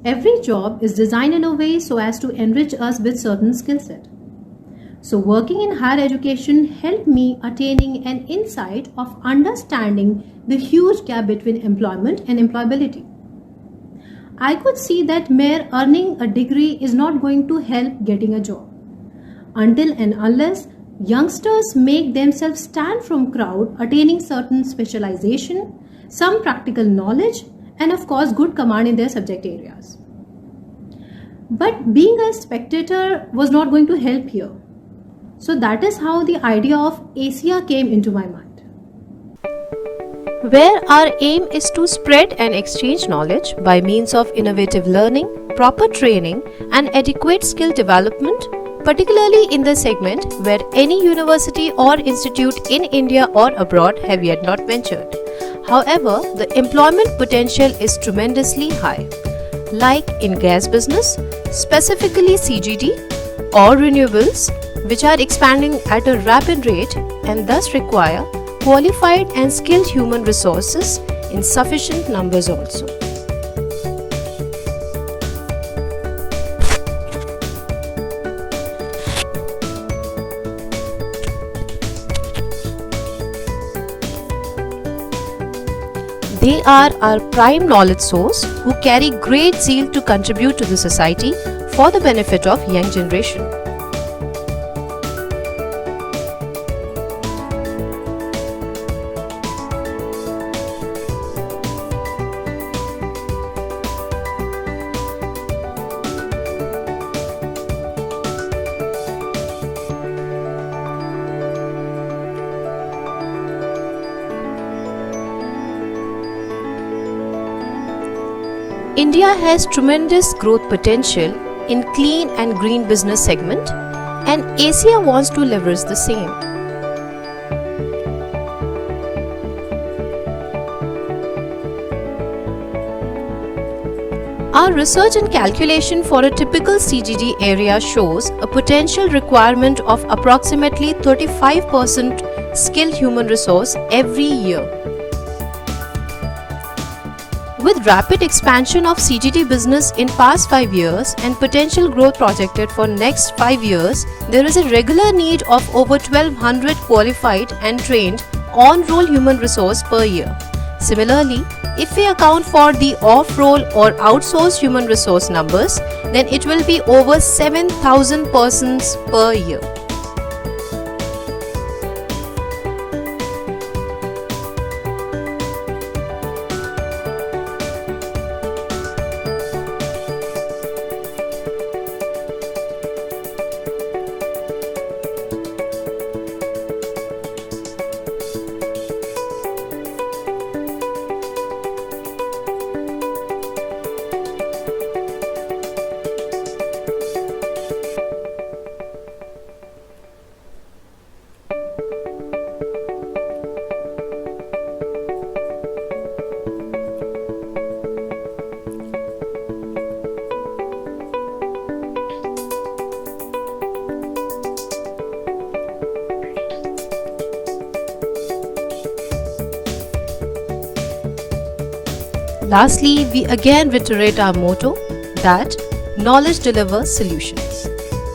Every job is designed in a way so as to enrich us with certain skill set. So working in higher education helped me attaining an insight of understanding the huge gap between employment and employability. I could see that mere earning a degree is not going to help getting a job. Until and unless youngsters make themselves stand from crowd, attaining certain specialization, some practical knowledge, and of course good command in their subject areas. But being a spectator was not going to help here. So that is how the idea of Acea came into my mind. Where our aim is to spread and exchange knowledge by means of innovative learning, proper training, and adequate skill development, particularly in the segment where any university or institute in India or abroad have yet not ventured. However, the employment potential is tremendously high, like in gas business, specifically CGD, or renewables, which are expanding at a rapid rate and thus require qualified and skilled human resources in sufficient numbers also. They are our prime knowledge source who carry great zeal to contribute to the society for the benefit of young generation. India has tremendous growth potential in clean and green business segment, and Acea wants to leverage the same. Our research and calculation for a typical CGD area shows a potential requirement of approximately 35% skilled human resource every year. With rapid expansion of CGD business in past 5 years and potential growth projected for next 5 years, there is a regular need of over 1200 qualified and trained on-roll human resource per year. Similarly, if we account for the off-roll or outsourced human resource numbers, then it will be over 7,000 persons per year. Lastly, we again reiterate our motto that knowledge delivers solution.